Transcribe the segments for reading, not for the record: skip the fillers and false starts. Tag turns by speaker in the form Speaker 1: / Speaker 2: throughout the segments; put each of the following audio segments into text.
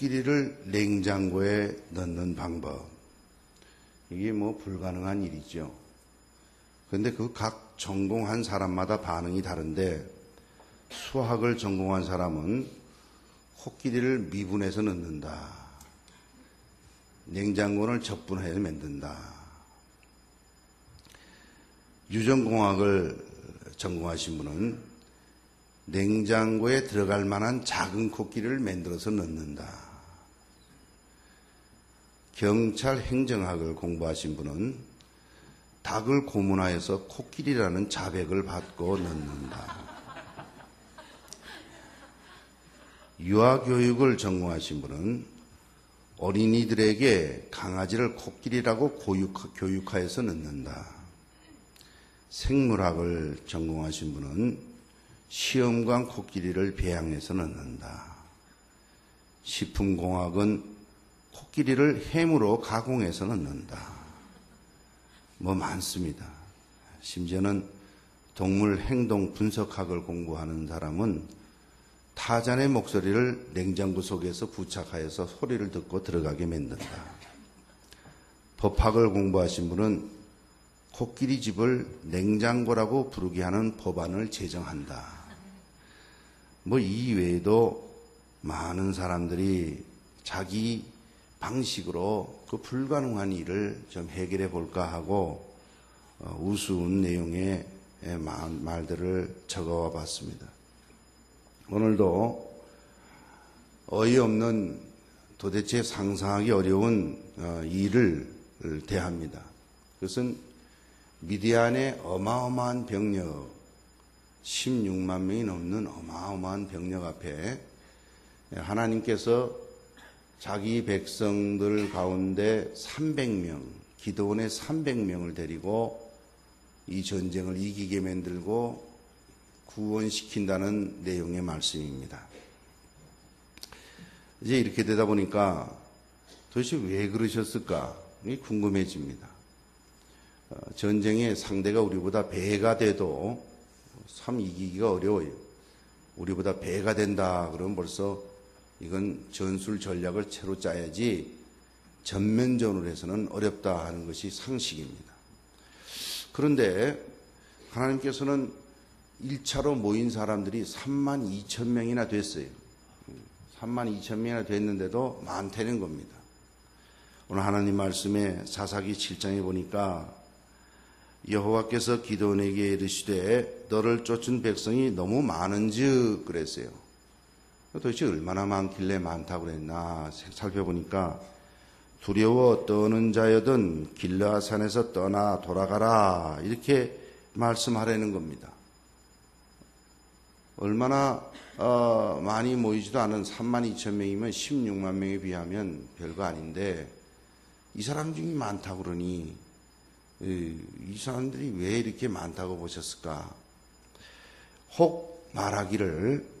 Speaker 1: 코끼리를 냉장고에 넣는 방법. 이게 뭐 불가능한 일이죠. 그런데 그 각 전공한 사람마다 반응이 다른데, 수학을 전공한 사람은 코끼리를 미분해서 넣는다. 냉장고를 적분해서 만든다. 유전공학을 전공하신 분은 냉장고에 들어갈 만한 작은 코끼리를 만들어서 넣는다. 경찰 행정학을 공부하신 분은 닭을 고문하여서 코끼리라는 자백을 받고 넣는다. 유아교육을 전공하신 분은 어린이들에게 강아지를 코끼리라고 교육하여서 넣는다. 생물학을 전공하신 분은 시험관 코끼리를 배양해서 넣는다. 식품공학은 코끼리를 햄으로 가공해서 넣는다. 뭐 많습니다. 심지어는 동물 행동 분석학을 공부하는 사람은 타잔의 목소리를 냉장고 속에서 부착하여서 소리를 듣고 들어가게 만든다. 법학을 공부하신 분은 코끼리 집을 냉장고라고 부르게 하는 법안을 제정한다. 뭐 이 외에도 많은 사람들이 자기 방식으로 그 불가능한 일을 좀 해결해 볼까 하고 우스운 내용의 말들을 적어와 봤습니다. 오늘도 어이없는, 도대체 상상하기 어려운 일을 대합니다. 그것은 미디안의 어마어마한 병력, 16만 명이 넘는 어마어마한 병력 앞에 하나님께서 자기 백성들 가운데 300명, 기드온의 300명을 데리고 이 전쟁을 이기게 만들고 구원시킨다는 내용의 말씀입니다. 이제 이렇게 되다 보니까 도대체 왜 그러셨을까? 이게 궁금해집니다. 전쟁의 상대가 우리보다 배가 돼도 참 이기기가 어려워요. 우리보다 배가 된다 그러면 벌써 이건 전술 전략을 채로 짜야지 전면전으로 해서는 어렵다 하는 것이 상식입니다. 그런데 하나님께서는 1차로 모인 사람들이 3만 2천 명이나 됐어요. 3만 2천 명이나 됐는데도 많다는 겁니다. 오늘 하나님 말씀에 사사기 7장에 보니까 여호와께서 기드온에게 이르시되 너를 쫓은 백성이 너무 많은즉 그랬어요. 도대체 얼마나 많길래 많다고 그랬나 살펴보니까 두려워 떠는 자여든 길르앗산에서 떠나 돌아가라 이렇게 말씀하라는 겁니다. 얼마나 많이 모이지도 않은 3만 2천 명이면 16만 명에 비하면 별거 아닌데 이 사람 중에 많다고 그러니 이 사람들이 왜 이렇게 많다고 보셨을까? 혹 말하기를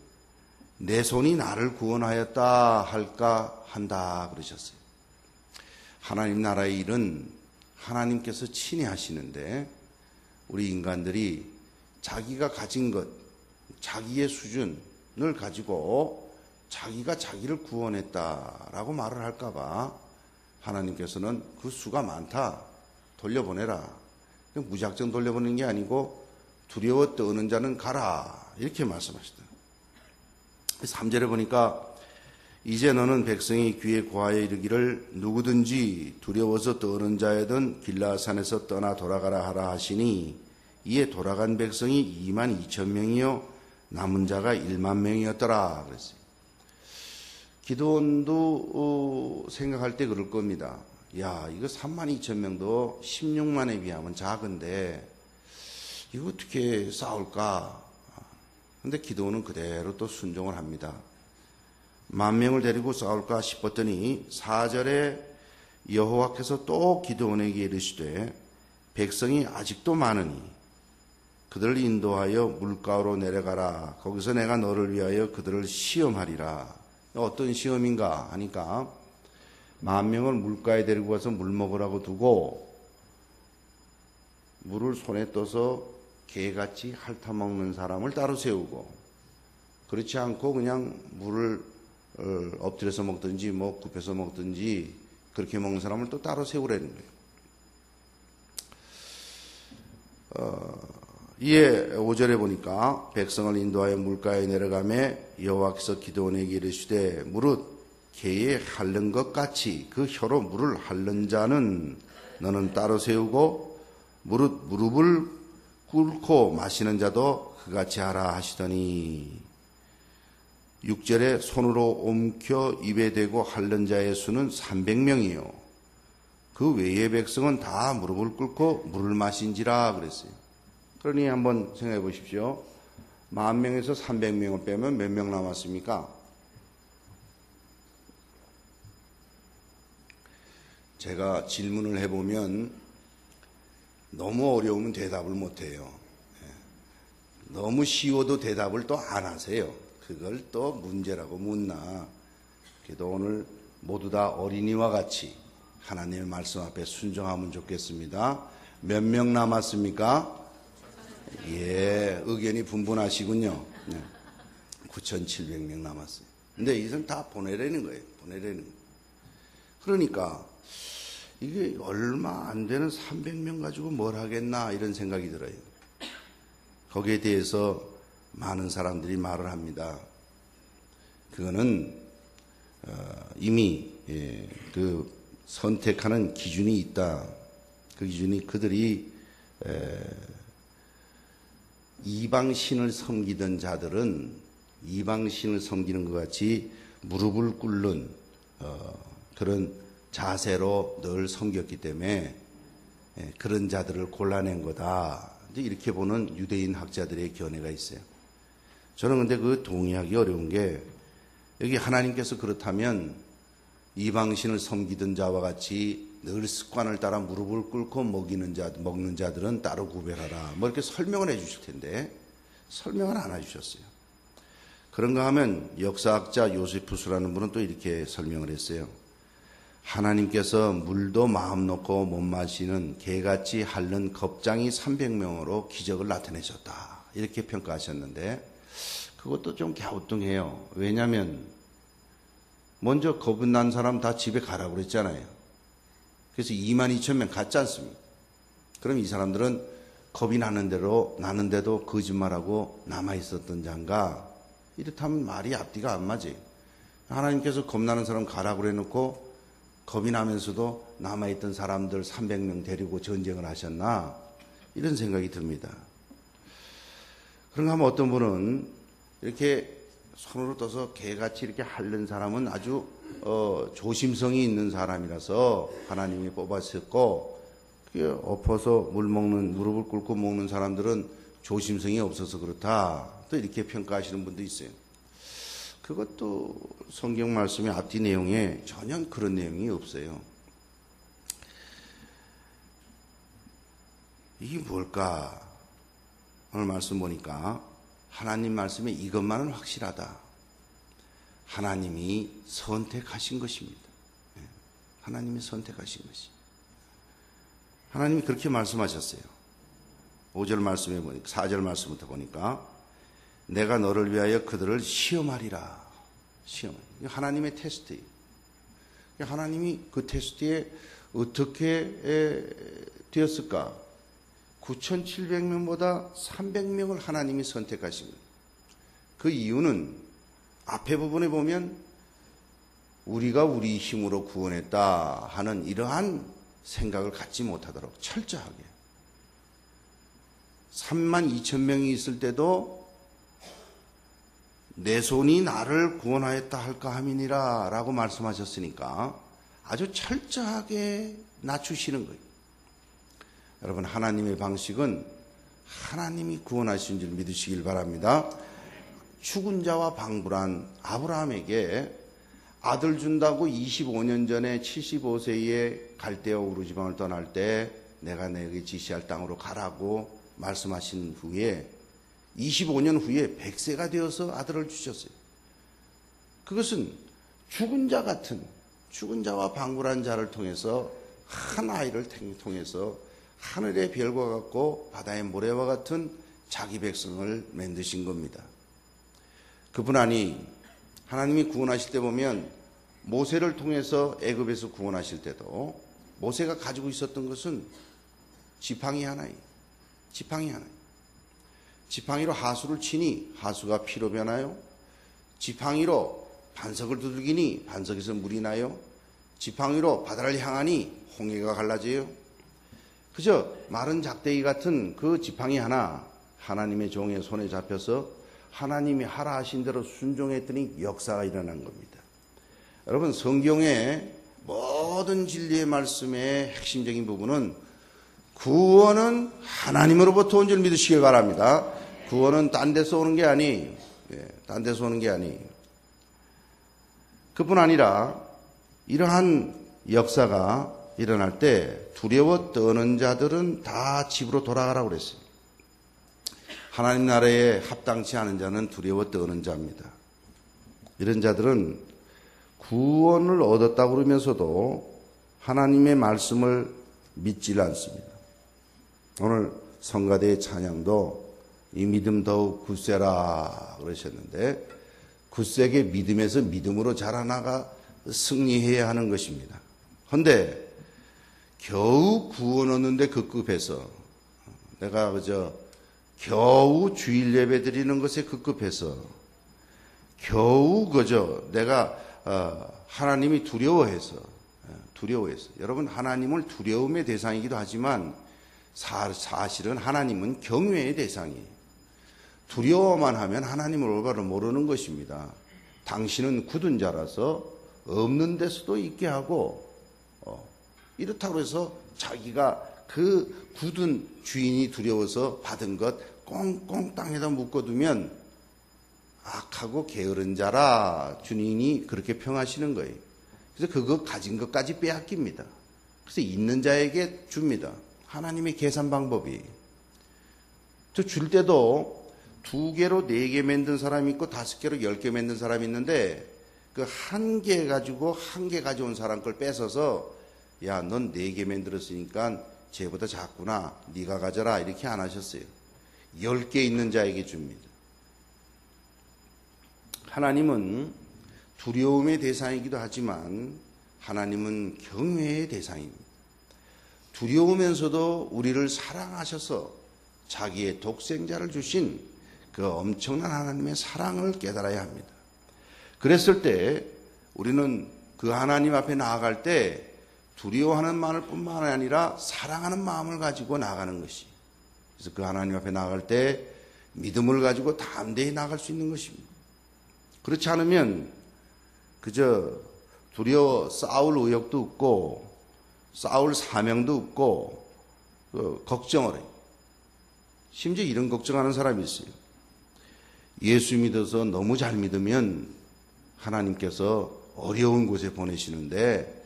Speaker 1: 내 손이 나를 구원하였다 할까 한다 그러셨어요. 하나님 나라의 일은 하나님께서 친히 하시는데 우리 인간들이 자기가 가진 것, 자기의 수준을 가지고 자기가 자기를 구원했다라고 말을 할까봐 하나님께서는 그 수가 많다. 돌려보내라. 무작정 돌려보내는 게 아니고 두려워 떠는 자는 가라. 이렇게 말씀하시더라고요. 3절에 보니까 이제 너는 백성이 귀에 고하여 이르기를 누구든지 두려워서 떠는 자여든 길르앗산에서 떠나 돌아가라 하라 하시니 이에 돌아간 백성이 2만 2천 명이요 남은 자가 1만 명이었더라 그랬어요. 기드온도 생각할 때 그럴 겁니다. 야, 이거 3만 2천 명도 16만에 비하면 작은데 이거 어떻게 싸울까? 근데 기드온은 그대로 또 순종을 합니다. 10,000명을 데리고 싸울까 싶었더니 4절에 여호와께서 또 기드온에게 이르시되 백성이 아직도 많으니 그들을 인도하여 물가로 내려가라. 거기서 내가 너를 위하여 그들을 시험하리라. 어떤 시험인가 하니까 10,000명을 물가에 데리고 가서 물 먹으라고 두고 물을 손에 떠서 개같이 핥아먹는 사람을 따로 세우고 그렇지 않고 그냥 물을 엎드려서 먹든지 뭐 굽혀서 먹든지 그렇게 먹는 사람을 또 따로 세우라는 거예요. 이에 5절에 보니까 백성을 인도하여 물가에 내려가매 여호와께서 기드온에게 이르시되 무릇 개에 핥는 것 같이 그 혀로 물을 핥는 자는 너는 따로 세우고 무릇 무릎을 꿇고 마시는 자도 그같이 하라 하시더니 6절에 손으로 옮겨 입에 대고 핥는 자의 수는 300명이요. 그 외의 백성은 다 무릎을 꿇고 물을 마신지라 그랬어요. 그러니 한번 생각해 보십시오. 10,000명에서 300명을 빼면 몇 명 남았습니까? 제가 질문을 해보면 너무 어려우면 대답을 못해요. 너무 쉬워도 대답을 또 안 하세요. 그걸 또 문제라고 묻나. 그래도 오늘 모두 다 어린이와 같이 하나님의 말씀 앞에 순종하면 좋겠습니다. 몇 명 남았습니까? 예, 의견이 분분하시군요. 9,700명 남았어요. 근데 이것은 다 보내라는 거예요. 보내라는 거예요. 그러니까 이게 얼마 안 되는 300명 가지고 뭘 하겠나 이런 생각이 들어요. 거기에 대해서 많은 사람들이 말을 합니다. 그거는 이미 그 선택하는 기준이 있다. 그 기준이 그들이 이방신을 섬기던 자들은 이방신을 섬기는 것 같이 무릎을 꿇는 그런 자세로 늘 섬겼기 때문에 그런 자들을 골라낸 거다. 이렇게 보는 유대인 학자들의 견해가 있어요. 저는 근데 그 동의하기 어려운 게 여기 하나님께서 그렇다면 이방신을 섬기던 자와 같이 늘 습관을 따라 무릎을 꿇고 먹는 자들은 따로 구별하라. 뭐 이렇게 설명을 해 주실 텐데 설명을 안 해주셨어요. 그런가 하면 역사학자 요세푸스라는 분은 또 이렇게 설명을 했어요. 하나님께서 물도 마음 놓고 못 마시는 개같이 핥는 겁장이 300명으로 기적을 나타내셨다. 이렇게 평가하셨는데 그것도 좀 갸우뚱해요. 왜냐하면 먼저 겁 난 사람 다 집에 가라고 그랬잖아요. 그래서 22,000명 갔지 않습니까? 그럼 이 사람들은 겁이 나는데도 거짓말하고 남아있었던 자인가? 이렇다면 말이 앞뒤가 안 맞아요. 하나님께서 겁나는 사람 가라고 그래놓고 겁이 나면서도 남아있던 사람들 300명 데리고 전쟁을 하셨나? 이런 생각이 듭니다. 그런가 하면 어떤 분은 이렇게 손으로 떠서 개같이 이렇게 핥는 사람은 아주 조심성이 있는 사람이라서 하나님이 뽑았었고 엎어서 무릎을 꿇고 먹는 사람들은 조심성이 없어서 그렇다. 또 이렇게 평가하시는 분도 있어요. 그것도 성경 말씀의 앞뒤 내용에 전혀 그런 내용이 없어요. 이게 뭘까? 오늘 말씀 보니까 하나님 말씀에 이것만은 확실하다. 하나님이 선택하신 것입니다. 하나님이 선택하신 것이. 하나님이 그렇게 말씀하셨어요. 5절 말씀에 보니까 4절 말씀부터 보니까 내가 너를 위하여 그들을 시험하리라. 하나님의 테스트예요. 하나님이 그 테스트에 어떻게 되었을까? 9,700명보다 300명을 하나님이 선택하신 거예요. 그 이유는 앞에 부분에 보면 우리가 우리 힘으로 구원했다 하는 이러한 생각을 갖지 못하도록 철저하게 32,000명이 있을 때도 내 손이 나를 구원하였다 할까 함이니라 라고 말씀하셨으니까 아주 철저하게 낮추시는 거예요. 여러분, 하나님의 방식은 하나님이 구원하신 줄 믿으시길 바랍니다. 죽은 자와 방불한 아브라함에게 아들 준다고 25년 전에 75세에 갈대아 우르 지방을 떠날 때 내가 내게 지시할 땅으로 가라고 말씀하신 후에 25년 후에 100세가 되어서 아들을 주셨어요. 그것은 죽은 자와 방불한 자를 통해서 한 아이를 통해서 하늘의 별과 같고 바다의 모래와 같은 자기 백성을 만드신 겁니다. 그뿐 아니 하나님이 구원하실 때 보면 모세를 통해서 애굽에서 구원하실 때도 모세가 가지고 있었던 것은 지팡이 하나예요. 지팡이 하나. 지팡이로 하수를 치니 하수가 피로 변하여, 지팡이로 반석을 두들기니 반석에서 물이 나요, 지팡이로 바다를 향하니 홍해가 갈라져요. 그저 마른 작대기 같은 그 지팡이 하나 하나님의 종의 손에 잡혀서 하나님이 하라 하신 대로 순종했더니 역사가 일어난 겁니다. 여러분, 성경의 모든 진리의 말씀의 핵심적인 부분은 구원은 하나님으로부터 온 줄 믿으시길 바랍니다. 구원은 딴 데서 오는 게 아니에요. 딴 데서 오는 게 아니에요. 그뿐 아니라 이러한 역사가 일어날 때 두려워 떠는 자들은 다 집으로 돌아가라고 그랬어요. 하나님 나라에 합당치 않은 자는 두려워 떠는 자입니다. 이런 자들은 구원을 얻었다고 그러면서도 하나님의 말씀을 믿질 않습니다. 오늘 성가대의 찬양도 이 믿음 더욱 굳세라 그러셨는데, 굳세게 믿음에서 믿음으로 자라나가 승리해야 하는 것입니다. 그런데 겨우 구원 얻는데 급급해서, 내가 그저 겨우 주일 예배 드리는 것에 급급해서, 겨우 그저 내가 하나님이 두려워해서, 여러분, 하나님을 두려움의 대상이기도 하지만 사실은 하나님은 경외의 대상이에요. 두려워만 하면 하나님을 올바로 모르는 것입니다. 당신은 굳은 자라서 없는 데서도 있게 하고, 이렇다고 해서 자기가 그 굳은 주인이 두려워서 받은 것 꽁꽁 땅에다 묶어두면 악하고 게으른 자라 주님이 그렇게 평하시는 거예요. 그래서 그거 가진 것까지 빼앗깁니다. 그래서 있는 자에게 줍니다. 하나님의 계산 방법이. 저 줄 때도 2개로 4개 만든 사람이 있고 5개로 10개 만든 사람이 있는데, 그 1개 가지고 1개 가져온 사람 걸 뺏어서, 야, 넌 4개 만들었으니까 쟤보다 작구나, 네가 가져라, 이렇게 안 하셨어요. 10개 있는 자에게 줍니다. 하나님은 두려움의 대상이기도 하지만 하나님은 경외의 대상입니다. 두려우면서도 우리를 사랑하셔서 자기의 독생자를 주신 그 엄청난 하나님의 사랑을 깨달아야 합니다. 그랬을 때 우리는 그 하나님 앞에 나아갈 때 두려워하는 마음을 뿐만 아니라 사랑하는 마음을 가지고 나아가는 것이, 그래서 그 하나님 앞에 나아갈 때 믿음을 가지고 담대히 나아갈 수 있는 것입니다. 그렇지 않으면 그저 두려워 싸울 의욕도 없고 싸울 사명도 없고 걱정을 해요. 심지어 이런 걱정하는 사람이 있어요. 예수 믿어서 너무 잘 믿으면 하나님께서 어려운 곳에 보내시는데,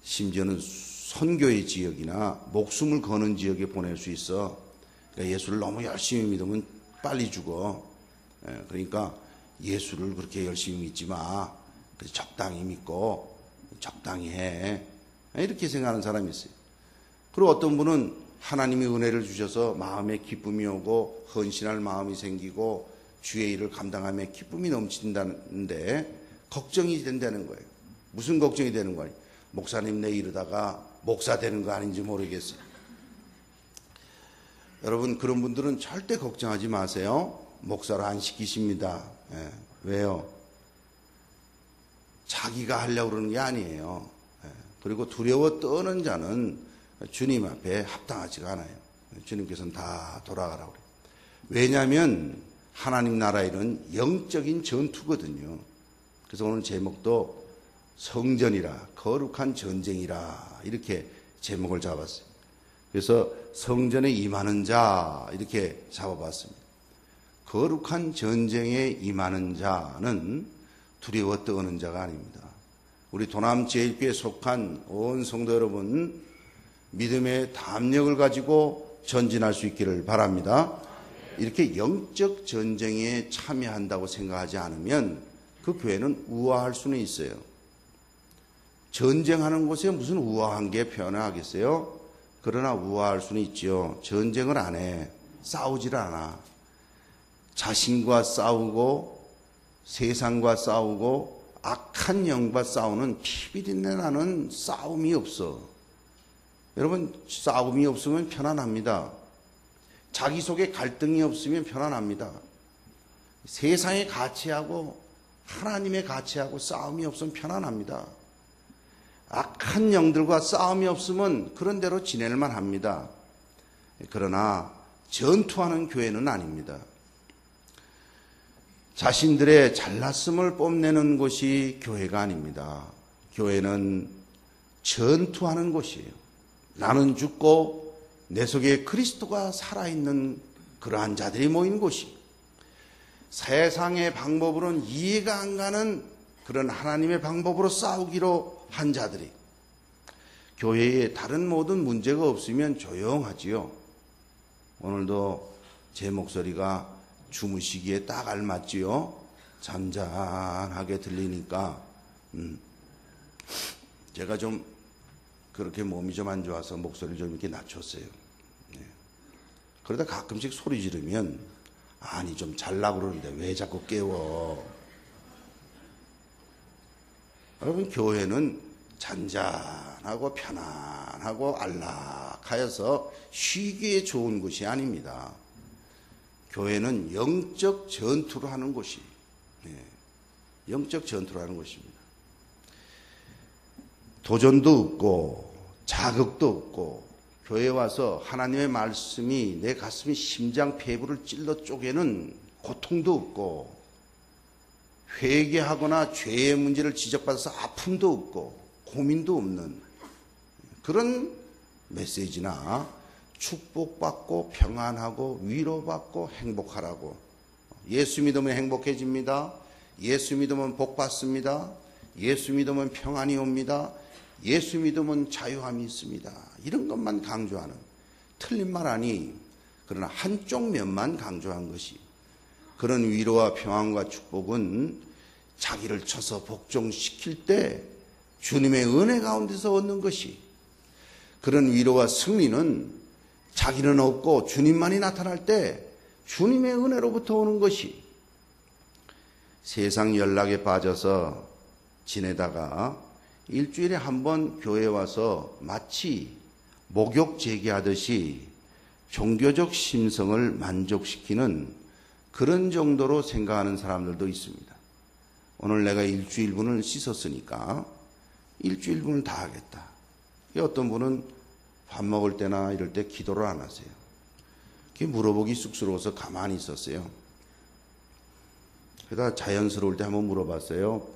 Speaker 1: 심지어는 선교의 지역이나 목숨을 거는 지역에 보낼 수 있어. 그러니까 예수를 너무 열심히 믿으면 빨리 죽어. 그러니까 예수를 그렇게 열심히 믿지 마. 적당히 믿고 적당히 해. 이렇게 생각하는 사람이 있어요. 그리고 어떤 분은 하나님의 은혜를 주셔서 마음에 기쁨이 오고 헌신할 마음이 생기고 주의 일을 감당하며 기쁨이 넘친다는데 걱정이 된다는 거예요. 무슨 걱정이 되는 거예요? 목사님, 내 이러다가 목사 되는 거 아닌지 모르겠어요. 여러분, 그런 분들은 절대 걱정하지 마세요. 목사를 안 시키십니다. 왜요? 자기가 하려고 그러는 게 아니에요. 그리고 두려워 떠는 자는 주님 앞에 합당하지가 않아요. 주님께서는 다 돌아가라고 그래요. 왜냐하면 하나님 나라 일은 영적인 전투거든요. 그래서 오늘 제목도 성전이라, 거룩한 전쟁이라, 이렇게 제목을 잡았어요. 그래서 성전에 임하는 자, 이렇게 잡아봤습니다. 거룩한 전쟁에 임하는 자는 두려워 떠는 자가 아닙니다. 우리 도남제일교회에 속한 온 성도 여러분, 믿음의 담력을 가지고 전진할 수 있기를 바랍니다. 이렇게 영적 전쟁에 참여한다고 생각하지 않으면 그 교회는 우아할 수는 있어요. 전쟁하는 곳에 무슨 우아한 게 편하겠어요? 그러나 우아할 수는 있지요. 전쟁을 안 해. 싸우질 않아. 자신과 싸우고 세상과 싸우고 악한 영과 싸우는 피비린내 나는 싸움이 없어. 여러분, 싸움이 없으면 편안합니다. 자기 속에 갈등이 없으면 편안합니다. 세상의 가치하고 하나님의 가치하고 싸움이 없으면 편안합니다. 악한 영들과 싸움이 없으면 그런 대로 지낼만 합니다. 그러나 전투하는 교회는 아닙니다. 자신들의 잘났음을 뽐내는 곳이 교회가 아닙니다. 교회는 전투하는 곳이에요. 나는 죽고 내 속에 그리스도가 살아있는 그러한 자들이 모인 곳이, 세상의 방법으로는 이해가 안 가는 그런 하나님의 방법으로 싸우기로 한 자들이, 교회에 다른 모든 문제가 없으면 조용하지요. 오늘도 제 목소리가 주무시기에 딱 알맞지요. 잔잔하게 들리니까 제가 좀 그렇게 몸이 좀 안 좋아서 목소리를 좀 이렇게 낮췄어요. 그러다 가끔씩 소리 지르면 아니 좀 잘라고 그러는데 왜 자꾸 깨워. 여러분, 교회는 잔잔하고 편안하고 안락하여서 쉬기에 좋은 곳이 아닙니다. 교회는 영적 전투를 하는 곳이, 영적 전투를 하는 곳입니다. 도전도 없고 자극도 없고 교회에 와서 하나님의 말씀이 내 가슴이 심장 폐부를 찔러 쪼개는 고통도 없고, 회개하거나 죄의 문제를 지적받아서 아픔도 없고 고민도 없는 그런 메시지나 축복받고 평안하고 위로받고 행복하라고, 예수 믿으면 행복해집니다. 예수 믿으면 복받습니다. 예수 믿으면 평안이 옵니다. 예수 믿으면 자유함이 있습니다. 이런 것만 강조하는, 틀린 말 아니, 그러나 한쪽 면만 강조한 것이, 그런 위로와 평안과 축복은 자기를 쳐서 복종시킬 때 주님의 은혜 가운데서 얻는 것이, 그런 위로와 승리는 자기는 없고 주님만이 나타날 때 주님의 은혜로부터 오는 것이, 세상 연락에 빠져서 지내다가 일주일에 한 번 교회에 와서 마치 목욕 제기하듯이 종교적 심성을 만족시키는 그런 정도로 생각하는 사람들도 있습니다. 오늘 내가 일주일분을 씻었으니까 일주일분을 다 하겠다. 어떤 분은 밥 먹을 때나 이럴 때 기도를 안 하세요. 그게 물어보기 쑥스러워서 가만히 있었어요. 그러다 자연스러울 때 한번 물어봤어요.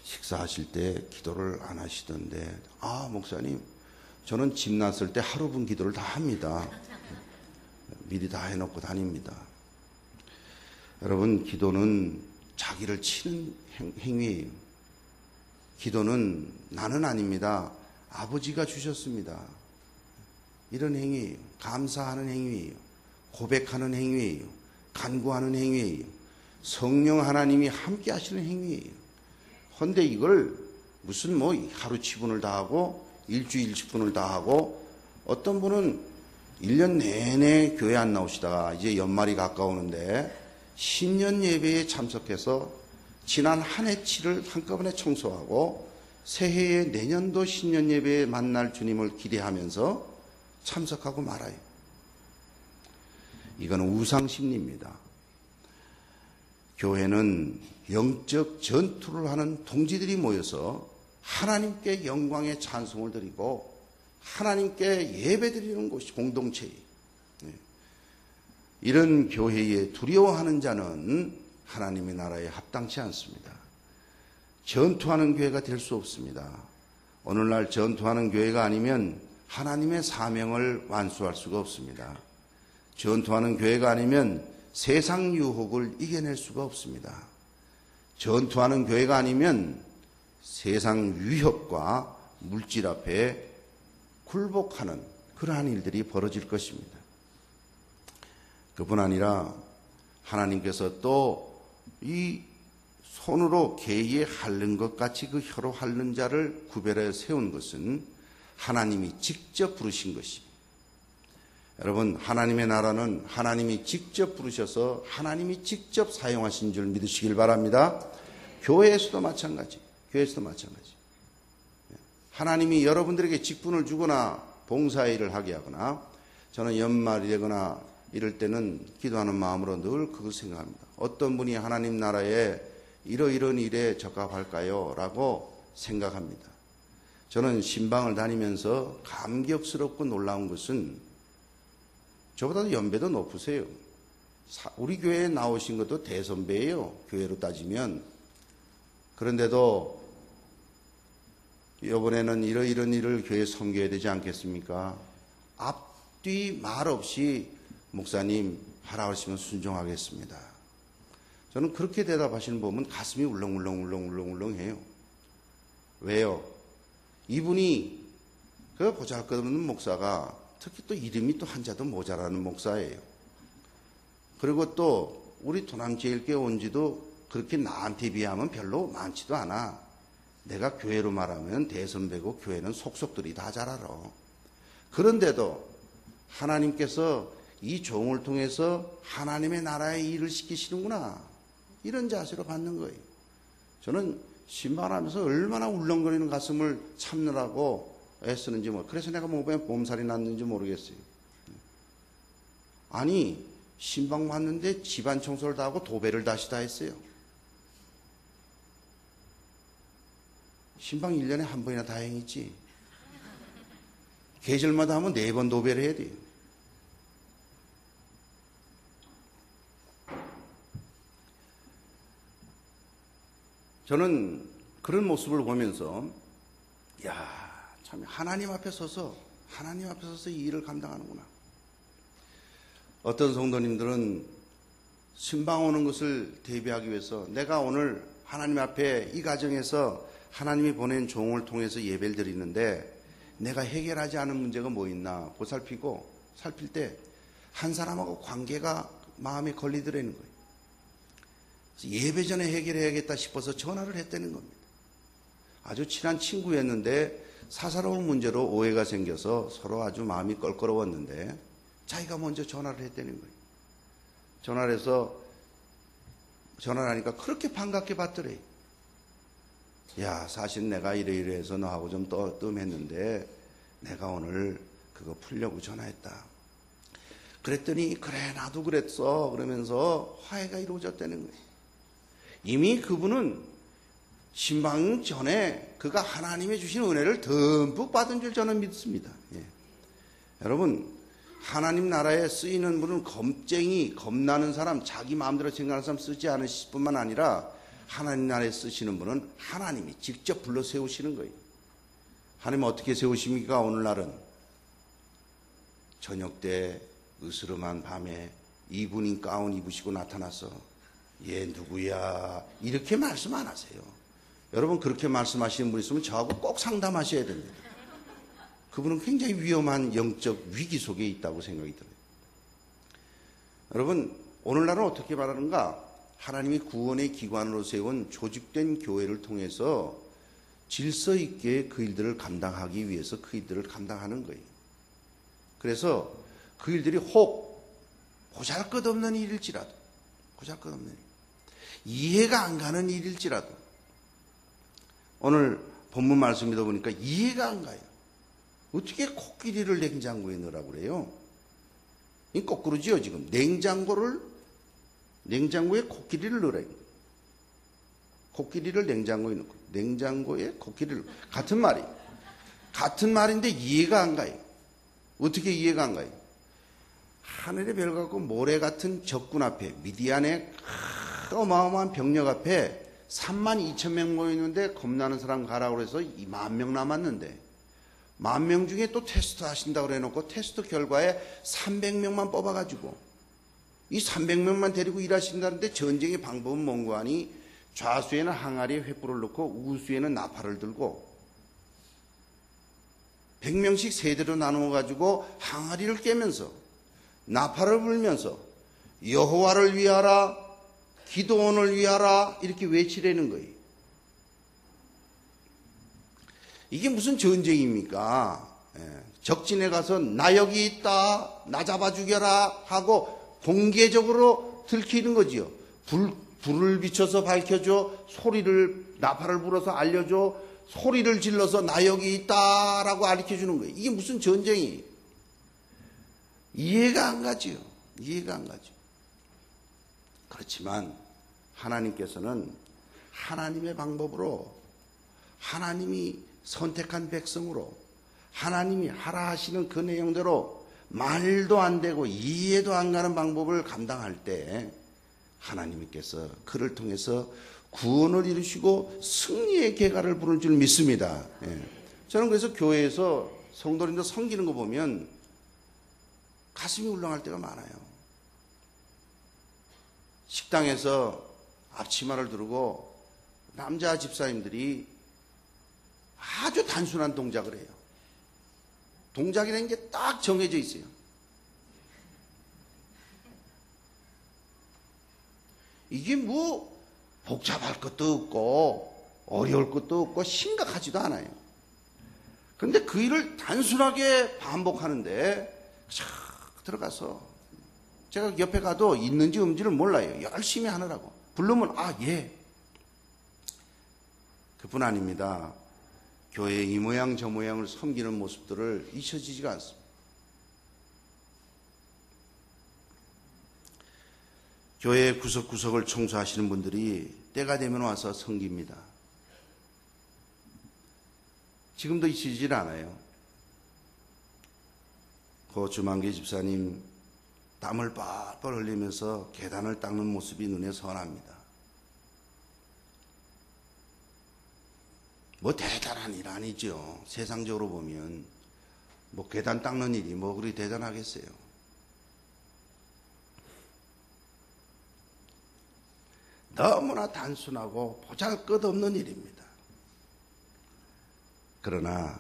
Speaker 1: 식사하실 때 기도를 안 하시던데, 아, 목사님, 저는 집 났을 때 하루분 기도를 다 합니다. 미리 다 해놓고 다닙니다. 여러분, 기도는 자기를 치는 행위예요. 기도는 나는 아닙니다. 아버지가 주셨습니다. 이런 행위예요. 감사하는 행위예요. 고백하는 행위예요. 간구하는 행위예요. 성령 하나님이 함께 하시는 행위예요. 그런데 이걸 무슨 뭐 하루 치분을 다 하고 일주일 치분을 다 하고, 어떤 분은 1년 내내 교회 안 나오시다가 이제 연말이 가까우는데 신년 예배에 참석해서 지난 한 해치를 한꺼번에 청소하고 새해에 내년도 신년 예배에 만날 주님을 기대하면서 참석하고 말아요. 이건 우상심리입니다. 교회는 영적 전투를 하는 동지들이 모여서 하나님께 영광의 찬송을 드리고 하나님께 예배드리는 곳이 공동체예요. 이런 교회에 두려워하는 자는 하나님의 나라에 합당치 않습니다. 전투하는 교회가 될 수 없습니다. 오늘날 전투하는 교회가 아니면 하나님의 사명을 완수할 수가 없습니다. 전투하는 교회가 아니면 세상 유혹을 이겨낼 수가 없습니다. 전투하는 교회가 아니면 세상 위협과 물질 앞에 굴복하는 그러한 일들이 벌어질 것입니다. 그뿐 아니라 하나님께서 또 이 손으로 개에 핥는 것 같이 그 혀로 핥는 자를 구별해 세운 것은 하나님이 직접 부르신 것이, 여러분, 하나님의 나라는 하나님이 직접 부르셔서 하나님이 직접 사용하신 줄 믿으시길 바랍니다. 교회에서도 마찬가지. 교회에서도 마찬가지. 하나님이 여러분들에게 직분을 주거나 봉사일을 하게 하거나, 저는 연말이 되거나 이럴 때는 기도하는 마음으로 늘 그걸 생각합니다. 어떤 분이 하나님 나라에 이러이러한 일에 적합할까요? 라고 생각합니다. 저는 신방을 다니면서 감격스럽고 놀라운 것은 저보다도 연배도 높으세요. 우리 교회에 나오신 것도 대선배예요. 교회로 따지면. 그런데도 이번에는 이러이러한 일을 교회에 섬겨야 되지 않겠습니까? 앞뒤 말 없이 목사님 하라 하시면 순종하겠습니다. 저는 그렇게 대답하시는 거 보면 가슴이 울렁울렁해요. 왜요? 이분이 그 보잘것없는 목사가 특히 또 이름이 또 한자도 모자라는 목사예요. 그리고 또 우리 도남제일교회 온 지도 그렇게 나한테 비하면 별로 많지도 않아. 내가 교회로 말하면 대선배고 교회는 속속들이 다 잘 알아. 그런데도 하나님께서 이 종을 통해서 하나님의 나라의 일을 시키시는구나. 이런 자세로 받는 거예요. 저는 신방하면서 얼마나 울렁거리는 가슴을 참느라고 애쓰는지 그래서 내가 몸살이 났는지 모르겠어요. 아니, 신방 왔는데 집안 청소를 다 하고 도배를 다시 다 했어요. 신방 1년에 한 번이나 다행이지. 계절마다 하면 4번 도배를 해야 돼요. 저는 그런 모습을 보면서 참 하나님 앞에 서서 이 일을 감당하는구나. 어떤 성도님들은 신방 오는 것을 대비하기 위해서 내가 오늘 하나님 앞에 이 가정에서 하나님이 보낸 종을 통해서 예배를 드리는데 내가 해결하지 않은 문제가 뭐 있나 살필 때 한 사람하고 관계가 마음에 걸리더라는 거예요. 예배 전에 해결해야겠다 싶어서 전화를 했다는 겁니다. 아주 친한 친구였는데 사사로운 문제로 오해가 생겨서 서로 아주 마음이 껄끄러웠는데 자기가 먼저 전화를 했다는 거예요. 전화를 하니까 그렇게 반갑게 받더래. 야, 사실 내가 이래해서 너하고 좀 뜸했는데 내가 오늘 그거 풀려고 전화했다. 그랬더니 그래 나도 그랬어 그러면서 화해가 이루어졌다는 거예요. 이미 그분은 신방 전에 그가 하나님의 주신 은혜를 듬뿍 받은 줄 저는 믿습니다. 여러분, 하나님 나라에 쓰이는 분은 겁나는 사람, 자기 마음대로 생각하는 사람 쓰지 않으실 뿐만 아니라 하나님 나라에 쓰시는 분은 하나님이 직접 불러 세우시는 거예요. 하나님은 어떻게 세우십니까? 오늘날은 저녁 때 으스름한 밤에 이브닝 가운 입으시고 나타나서 얘 누구야? 이렇게 말씀 안 하세요. 여러분, 그렇게 말씀하시는 분 있으면 저하고 꼭 상담하셔야 됩니다. 그분은 굉장히 위험한 영적 위기 속에 있다고 생각이 들어요. 여러분, 오늘날은 어떻게 말하는가? 하나님이 구원의 기관으로 세운 조직된 교회를 통해서 질서 있게 그 일들을 감당하기 위해서 그 일들을 감당하는 거예요. 그래서 그 일들이 혹 보잘것없는 일일지라도 이해가 안 가는 일일지라도 오늘 본문 말씀 믿어보니까 이해가 안 가요. 어떻게 코끼리를 냉장고에 넣으라고 그래요? 이 거꾸로지요 지금. 냉장고에 코끼리를 넣으래요. 코끼리를 냉장고에 넣고 냉장고에 코끼리를 같은 말인데 이해가 안 가요. 어떻게 이해가 안 가요? 하늘의 별 같고 모래 같은 적군 앞에 미디안의 어마어마한 병력 앞에 32,000명 모였는데 겁나는 사람 가라고 해서 10,000명 남았는데 10,000명 중에 또 테스트 하신다고 해놓고 테스트 결과에 300명만 뽑아가지고 이 300명만 데리고 일하신다는데 전쟁의 방법은 뭔가 하니 좌수에는 항아리에 횃불을 넣고 우수에는 나팔을 들고 100명씩 세대로 나누어가지고 항아리를 깨면서 나팔을 불면서 여호와를 위하라 기도원을 위하라 이렇게 외치라는 거예요. 이게 무슨 전쟁입니까? 적진에 가서 나 여기 있다, 나 잡아 죽여라 하고 공개적으로 들키는 거지요. 불을 비춰서 밝혀줘, 소리를, 나팔을 불어서 알려줘, 소리를 질러서 나 여기 있다라고 알려주는 거예요. 이게 무슨 전쟁이에요? 이해가 안 가지요. 이해가 안 가죠. 그렇지만 하나님께서는 하나님의 방법으로, 하나님이 선택한 백성으로, 하나님이 하라 하시는 그 내용대로 말도 안 되고 이해도 안 가는 방법을 감당할 때 하나님께서 그를 통해서 구원을 이루시고 승리의 계가를 부를 줄 믿습니다. 저는 그래서 교회에서 성도님들 섬기는 거 보면 가슴이 울렁할 때가 많아요. 식당에서 앞치마를 두르고 남자 집사님들이 아주 단순한 동작을 해요. 동작이라는 게 딱 정해져 있어요. 이게 뭐 복잡할 것도 없고 어려울 것도 없고 심각하지도 않아요. 그런데 그 일을 단순하게 반복하는데 촥 들어가서 제가 옆에 가도 있는지 없는지를 몰라요. 열심히 하느라고. 부르면 예. 그뿐 아닙니다. 교회의 이 모양 저 모양을 섬기는 모습들을 잊혀지지가 않습니다. 교회 구석구석을 청소하시는 분들이 때가 되면 와서 섬깁니다. 지금도 잊히질 않아요. 고 주만기 집사님 땀을 뻘뻘 흘리면서 계단을 닦는 모습이 눈에 선합니다. 뭐 대단한 일 아니죠. 세상적으로 보면 뭐 계단 닦는 일이 뭐 그리 대단하겠어요. 너무나 단순하고 보잘것없는 일입니다. 그러나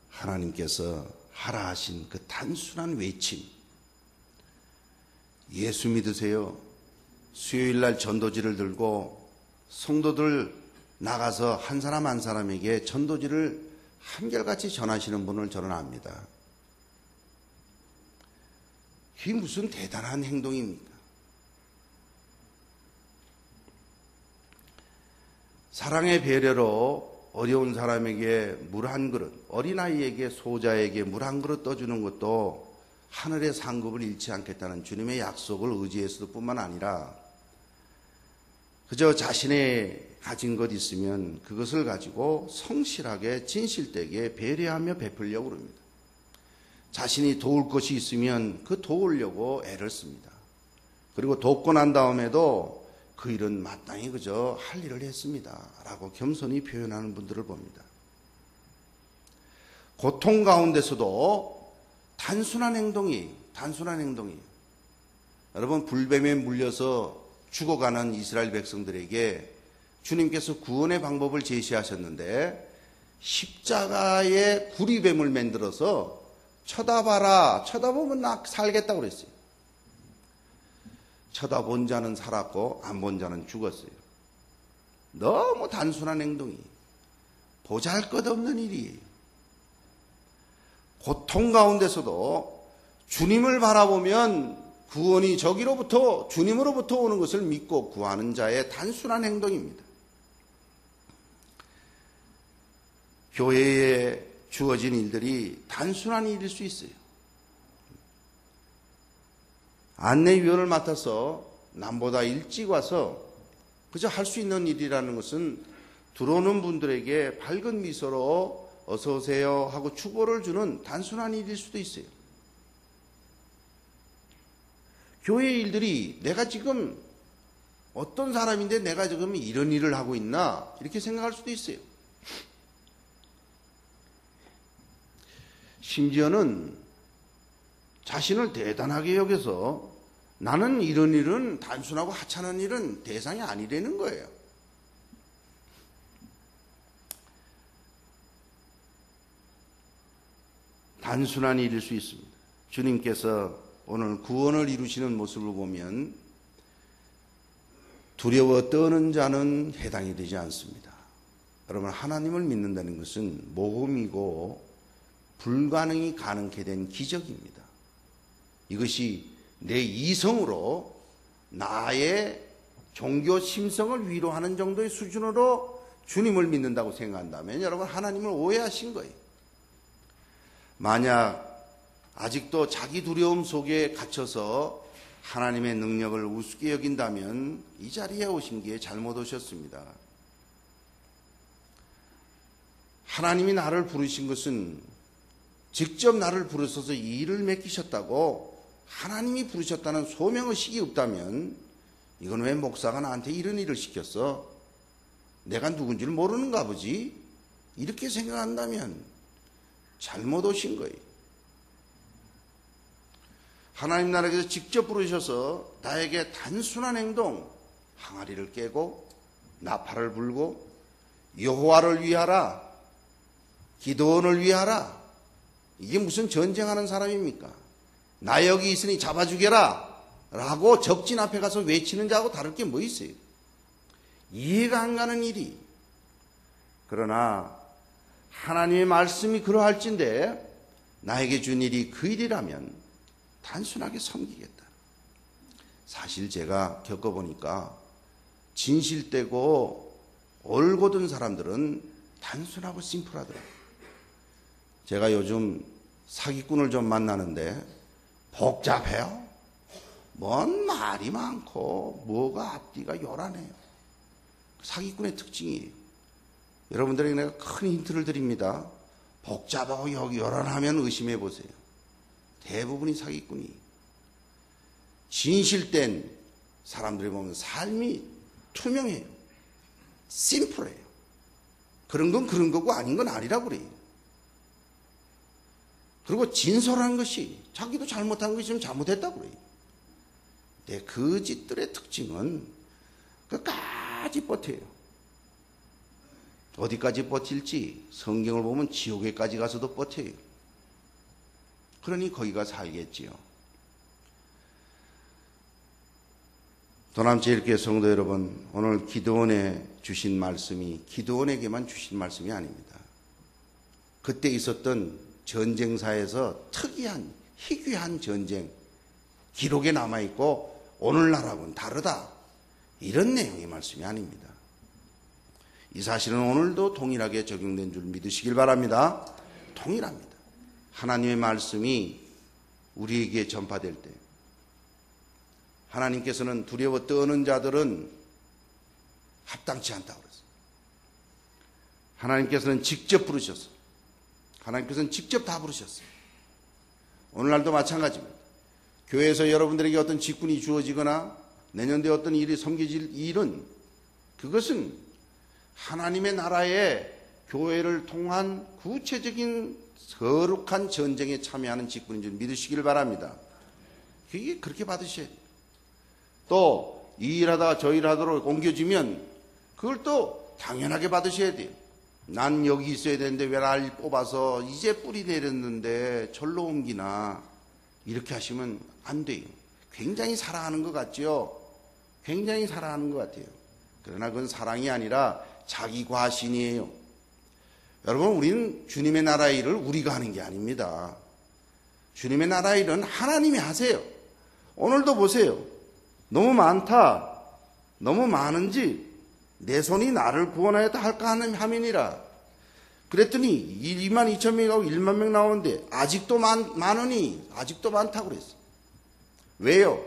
Speaker 1: 하나님께서 하라 하신 그 단순한 외침, 예수 믿으세요. 수요일날 전도지를 들고 성도들 나가서 한 사람 한 사람에게 전도지를 한결같이 전하시는 분을 저는 압니다. 그게 무슨 대단한 행동입니까? 사랑의 배려로 어려운 사람에게 물 한 그릇, 어린아이에게 소자에게 물 한 그릇 떠주는 것도 하늘의 상급을 잃지 않겠다는 주님의 약속을 의지해서도 뿐만 아니라 그저 자신의 가진 것 있으면 그것을 가지고 성실하게 진실되게 배려하며 베풀려고 합니다. 자신이 도울 것이 있으면 그 도우려고 애를 씁니다. 그리고 돕고 난 다음에도 그 일은 마땅히 그저 할 일을 했습니다 라고 겸손히 표현하는 분들을 봅니다. 고통 가운데서도 단순한 행동이 여러분, 불뱀에 물려서 죽어가는 이스라엘 백성들에게 주님께서 구원의 방법을 제시하셨는데 십자가에 구리뱀을 만들어서 쳐다봐라, 쳐다보면 나 살겠다고 그랬어요. 쳐다본 자는 살았고 안 본 자는 죽었어요. 너무 단순한 행동이 보잘것없는 일이에요. 고통 가운데서도 주님을 바라보면 구원이 저기로부터 주님으로부터 오는 것을 믿고 구하는 자의 단순한 행동입니다. 교회에 주어진 일들이 단순한 일일 수 있어요. 안내위원을 맡아서 남보다 일찍 와서 그저 할 수 있는 일이라는 것은 들어오는 분들에게 밝은 미소로 어서 오세요 하고 축복을 주는 단순한 일일 수도 있어요. 교회 일들이 내가 지금 어떤 사람인데 내가 지금 이런 일을 하고 있나 이렇게 생각할 수도 있어요. 심지어는 자신을 대단하게 여겨서 나는 이런 일은 단순하고 하찮은 일은 대상이 아니라는 거예요. 단순한 일일 수 있습니다. 주님께서 오늘 구원을 이루시는 모습을 보면 두려워 떠는 자는 해당이 되지 않습니다. 여러분, 하나님을 믿는다는 것은 모험이고 불가능이 가능케 된 기적입니다. 이것이 내 이성으로 나의 종교 심성을 위로하는 정도의 수준으로 주님을 믿는다고 생각한다면 여러분 하나님을 오해하신 거예요. 만약 아직도 자기 두려움 속에 갇혀서 하나님의 능력을 우습게 여긴다면 이 자리에 오신 게 잘못 오셨습니다. 하나님이 나를 부르신 것은 직접 나를 부르셔서 이 일을 맡기셨다고 하나님이 부르셨다는 소명의식이 없다면 이건 왜 목사가 나한테 이런 일을 시켰어? 내가 누군지를 모르는가 보지? 이렇게 생각한다면 잘못 오신 거예요. 하나님 나라에서 직접 부르셔서 나에게 단순한 행동, 항아리를 깨고 나팔을 불고 여호와를 위하라, 기도원을 위하라, 이게 무슨 전쟁하는 사람입니까? 나 여기 있으니 잡아 죽여라 라고 적진 앞에 가서 외치는 자하고 다를 게 뭐 있어요? 이해가 안 가는 일이. 그러나 하나님의 말씀이 그러할진데 나에게 준 일이 그 일이라면 단순하게 섬기겠다. 사실 제가 겪어보니까 진실되고 올곧은 사람들은 단순하고 심플하더라고요. 제가 요즘 사기꾼을 좀 만나는데 복잡해요. 뭔 말이 많고 뭐가 앞뒤가 요란해요. 사기꾼의 특징이에요. 여러분들에게 내가 큰 힌트를 드립니다. 복잡하고 요란하면 의심해 보세요. 대부분이 사기꾼이. 진실된 사람들이 보면 삶이 투명해요. 심플해요. 그런 건 그런 거고 아닌 건 아니라고 그래요. 그리고 진솔한 것이 자기도 잘못한 것이면 잘못했다고 그래요. 내 거짓들의 특징은 끝까지 버텨요. 어디까지 버틸지 성경을 보면 지옥에까지 가서도 버텨요. 그러니 거기가 살겠지요. 도남제일교회 성도 여러분, 오늘 기도원에 주신 말씀이 기도원에게만 주신 말씀이 아닙니다. 그때 있었던 전쟁사에서 특이한 희귀한 전쟁 기록에 남아있고 오늘날하고는 다르다, 이런 내용의 말씀이 아닙니다. 이 사실은 오늘도 동일하게 적용된 줄 믿으시길 바랍니다. 동일합니다. 하나님의 말씀이 우리에게 전파될 때 하나님께서는 두려워 떠는 자들은 합당치 않다고 그랬어요. 하나님께서는 직접 부르셨어요. 하나님께서는 직접 다 부르셨어요. 오늘날도 마찬가지입니다. 교회에서 여러분들에게 어떤 직분이 주어지거나 내년도에 어떤 일이 섬겨질 일은 그것은 하나님의 나라의 교회를 통한 구체적인 거룩한 전쟁에 참여하는 직분인 줄 믿으시길 바랍니다. 그게 그렇게 받으셔야 돼요. 또 이 일하다가 저 일하도록 옮겨지면 그걸 또 당연하게 받으셔야 돼요. 난 여기 있어야 되는데 왜 날 뽑아서 이제 뿌리 내렸는데 절로 옮기나, 이렇게 하시면 안 돼요. 굉장히 사랑하는 것 같죠? 굉장히 사랑하는 것 같아요. 그러나 그건 사랑이 아니라 자기 과신이에요. 여러분, 우리는 주님의 나라 일을 우리가 하는 게 아닙니다. 주님의 나라 일은 하나님이 하세요. 오늘도 보세요. 너무 많다, 너무 많은지 내 손이 나를 구원하였다 할까 하는 함이니라. 그랬더니 2만 2천 명이 가고 1만 명 나오는데 아직도 많으니 아직도 많다고 그랬어요. 왜요?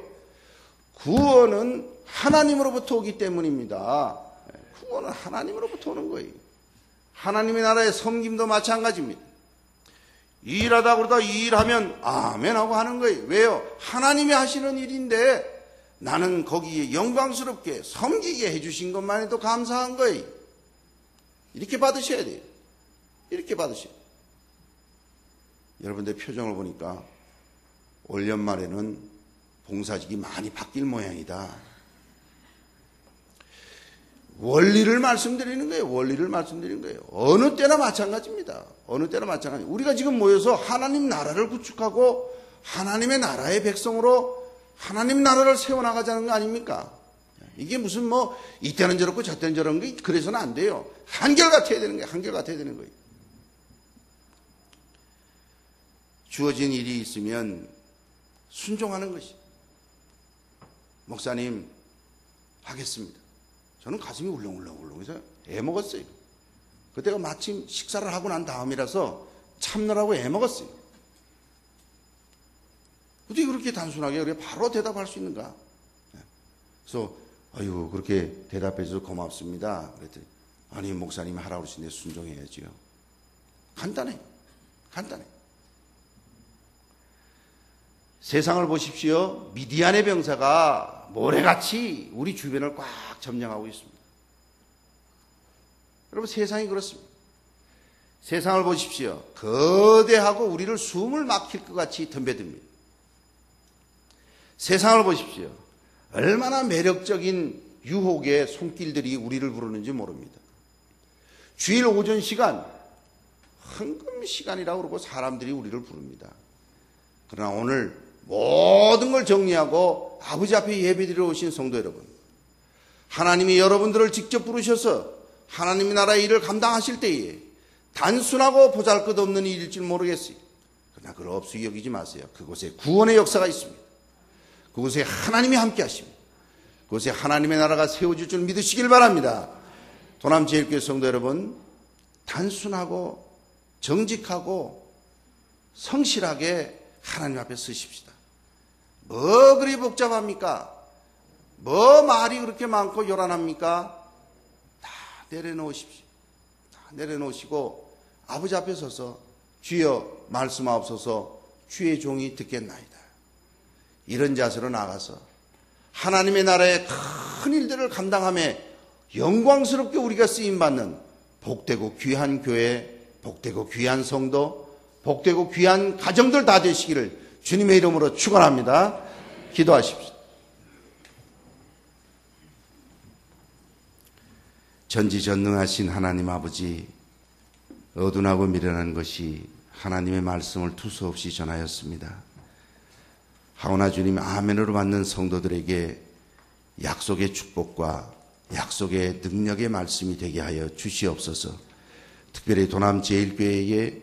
Speaker 1: 구원은 하나님으로부터 오기 때문입니다. 구원은 하나님으로부터 오는 거예요. 하나님의 나라의 섬김도 마찬가지입니다. 일하다 그러다 이 일하면 아멘 하고 하는 거예요. 왜요? 하나님이 하시는 일인데 나는 거기에 영광스럽게 섬기게 해주신 것만 해도 감사한 거예요. 이렇게 받으셔야 돼요. 이렇게 받으셔야 돼요. 여러분들 표정을 보니까 올 연말에는 봉사직이 많이 바뀔 모양이다. 원리를 말씀드리는 거예요. 원리를 말씀드리는 거예요. 어느 때나 마찬가지입니다. 어느 때나 마찬가지. 우리가 지금 모여서 하나님 나라를 구축하고 하나님의 나라의 백성으로 하나님 나라를 세워나가자는 거 아닙니까? 이게 무슨 뭐 이때는 저렇고 저때는 저런 게 그래서는 안 돼요. 한결같아야 되는 거예요. 한결같아야 되는 거예요. 주어진 일이 있으면 순종하는 것이. 목사님, 하겠습니다. 저는 가슴이 울렁울렁해서 애먹었어요. 그때가 마침 식사를 하고 난 다음이라서 참느라고 애먹었어요. 어떻게 그렇게 단순하게 그래 바로 대답할 수 있는가? 그래서 아유 그렇게 대답해 줘서 고맙습니다. 그랬더니 아니 목사님이 하라고 그러시는데 순종해야지요. 간단해. 세상을 보십시오. 미디안의 병사가 모래같이 우리 주변을 꽉 점령하고 있습니다. 여러분 세상이 그렇습니다. 세상을 보십시오. 거대하고 우리를 숨을 막힐 것 같이 덤벼듭니다. 세상을 보십시오. 얼마나 매력적인 유혹의 손길들이 우리를 부르는지 모릅니다. 주일 오전 시간, 헌금 시간이라고 그러고 사람들이 우리를 부릅니다. 그러나 오늘 모든 걸 정리하고 아버지 앞에 예배드리러 오신 성도 여러분, 하나님이 여러분들을 직접 부르셔서 하나님의 나라의 일을 감당하실 때에 단순하고 보잘것없는 일일 줄 모르겠어요. 그러나 그걸 없이 여기지 마세요. 그곳에 구원의 역사가 있습니다. 그곳에 하나님이 함께 하십니다. 그곳에 하나님의 나라가 세워질 줄 믿으시길 바랍니다. 도남제일교회 성도 여러분, 단순하고 정직하고 성실하게 하나님 앞에 서십시다. 뭐 그리 복잡합니까? 뭐 말이 그렇게 많고 요란합니까? 다 내려놓으십시오. 다 내려놓으시고 아버지 앞에 서서 주여 말씀하옵소서 주의 종이 듣겠나이다. 이런 자세로 나가서 하나님의 나라의 큰 일들을 감당하며 영광스럽게 우리가 쓰임받는 복되고 귀한 교회, 복되고 귀한 성도, 복되고 귀한 가정들 다 되시기를 주님의 이름으로 축원합니다. 기도하십시오. 전지전능하신 하나님 아버지, 어둔하고 미련한 것이 하나님의 말씀을 두서없이 전하였습니다. 하오나 주님 아멘으로 받는 성도들에게 약속의 축복과 약속의 능력의 말씀이 되게 하여 주시옵소서. 특별히 도남제일교회에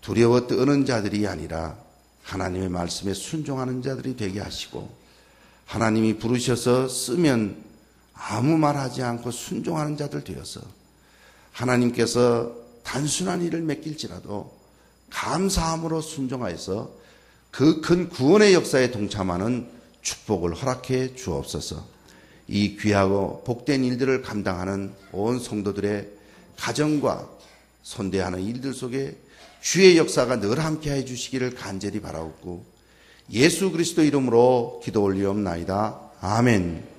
Speaker 1: 두려워 떠는 자들이 아니라 하나님의 말씀에 순종하는 자들이 되게 하시고, 하나님이 부르셔서 쓰면 아무 말하지 않고 순종하는 자들 되어서 하나님께서 단순한 일을 맡길지라도 감사함으로 순종하여서 그 큰 구원의 역사에 동참하는 축복을 허락해 주옵소서. 이 귀하고 복된 일들을 감당하는 온 성도들의 가정과 손대하는 일들 속에 주의 역사가 늘 함께해 주시기를 간절히 바라옵고 예수 그리스도 이름으로 기도 올리옵나이다. 아멘.